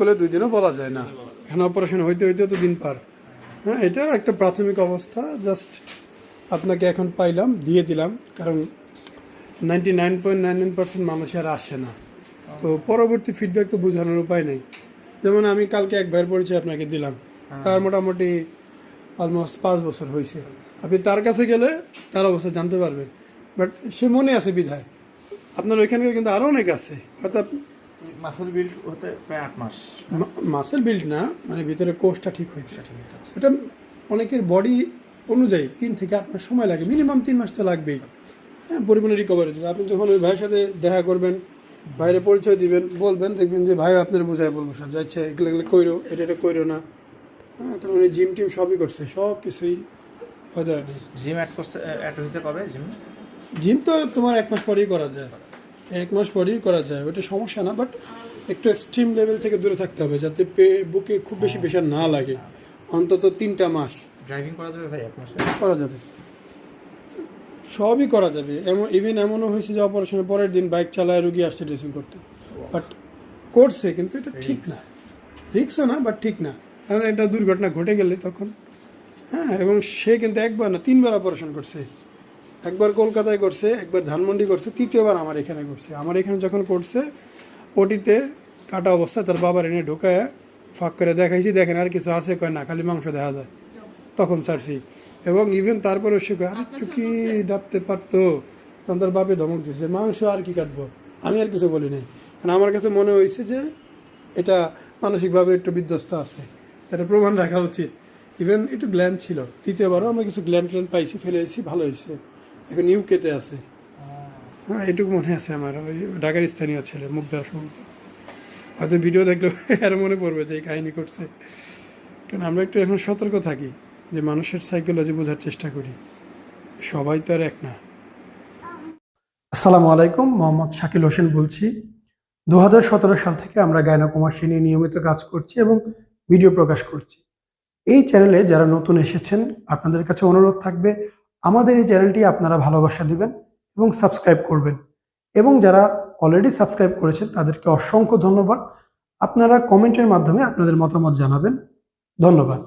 বলে 2 দিনও বলা যায় না, এখানে অপারেশন হইতে হইতে তো দিন পার। হ্যাঁ, এটা একটা প্রাথমিক অবস্থা, জাস্ট আপনাকে এখন পাইলাম, দিয়ে দিলাম, কারণ 99.99% মানুষ আর আসে না। তো পরবর্তী ফিডব্যাক তো বোঝানোর উপায় নেই। যেমন আমি কালকে এক ভাইয়ের পরিচয় আপনাকে দিলাম, তার মোটামুটি অলমোস্ট 5 বছর হয়েছে। আপনি তার কাছে গেলে তার অবস্থা জানতে পারবেন, বাট সে মনে আছে বিধায়। আপনার ওইখানকার কিন্তু আরও অনেক আছে, হয়তো মাসল বিল্ড হতে প্রায় 8 মাস। মাসেল বিল্ড না, মানে ভিতরে কোষটা ঠিক হইতে, এটা অনেকের বডি অনুযায়ী 3 থেকে 8 মাস সময় লাগে, মিনিমাম 3 মাস তো লাগবেই। হ্যাঁ, পরিপূর্ণ রিকভারি হতে। আপনি যখন ওই ভাইয়ের সাথে দেখা করবেন, বাইরে পরিচয় দিবেন, বলবেন, দেখবেন যে ভাই আপনার বোঝায় বলবো সব যাচ্ছে, এগুলো এগুলো কইরো, এটা কইরো না। হ্যাঁ, কারণ উনি জিম টিম সবই করছে, সব কিছুই হয়তো। জিম অ্যাড হয়েছে কবে জিম? জিম তো তোমার 1 মাস পরেই করা যায়, 1 মাস পরেই করা যায়, ওটা সমস্যা না। বাট একটু এক্সট্রিম লেভেল থেকে দূরে থাকতে হবে, যাতে বুকে খুব বেশি প্রেশার না লাগে। অন্তত 3টা মাস ড্রাইভিং করা যাবে ভাই 1 মাসে? করা যাবে, সবই করা যাবে। ইভেন এমনও হয়েছে যে অপারেশনের পরের দিন বাইক চালায় রুগী আসছে ড্রেসিং করতে, বাট করছে, কিন্তু এটা ঠিক না, রিক্সও না, বাট ঠিক না। কারণ একটা দুর্ঘটনা ঘটে গেলে তখন। হ্যাঁ, এবং সে কিন্তু 1বার না 3বার অপারেশন করছে। 1বার কলকাতায় করছে, 1বার ধানমন্ডি করছে, 3য়বার আমার এখানে করছে। আমার এখানে যখন করছে, ওটিতে কাটা অবস্থায় তার বাবার এনে ঢোকায় ফাঁক করে দেখাইছি, দেখেন আর কিছু আছে, কয় না, খালি মাংস দেখা যায়, তখন ছাড়ছি। এবং ইভেন তারপরে সে কয় আর একটু কি ডাবতে পারতো, তখন তার বাপে ধমক দিচ্ছে, মাংস আর কি কাটবো। আমি আর কিছু বলি নাই, কারণ আমার কাছে মনে হয়েছে যে এটা মানসিকভাবে একটু বিধ্বস্ত আছে, এটা প্রমাণ রাখা উচিত। ইভেন একটু গ্ল্যান্ড ছিল, 3য়বারও আমরা কিছু গ্ল্যান্ড পাইছি, ফেলে এসেছি, ভালো হয়েছে। এখন ইউকেতে আছে। হ্যাঁ, এটুকু মনে আছে আমার, ওই ঢাকার স্থানীয় ছেলে, মুগ্ধা সম্ভবত। হয়তো ভিডিও দেখলে আর মনে পড়বে যে এই কাহিনী করছে। কারণ আমরা একটু এখন সতর্ক থাকি, যে মানুষের সাইকোলজি বোঝার চেষ্টা করি, সবাই তো আর এক না। আসসালামু আলাইকুম, মোহাম্মদ শাকিল হোসেন বলছি। 2017 সাল থেকে আমরা গাইনোকমার্সি নিয়ে নিয়মিত কাজ করছি এবং ভিডিও প্রকাশ করছি। এই চ্যানেলে যারা নতুন এসেছেন, আপনাদের কাছে অনুরোধ থাকবে আমাদের এই চ্যানেলটি আপনারা ভালোবাসা দিবেন এবং সাবস্ক্রাইব করবেন। এবং যারা অলরেডি সাবস্ক্রাইব করেছেন তাদেরকে অসংখ্য ধন্যবাদ। আপনারা কমেন্টের মাধ্যমে আপনাদের মতামত জানাবেন। ধন্যবাদ।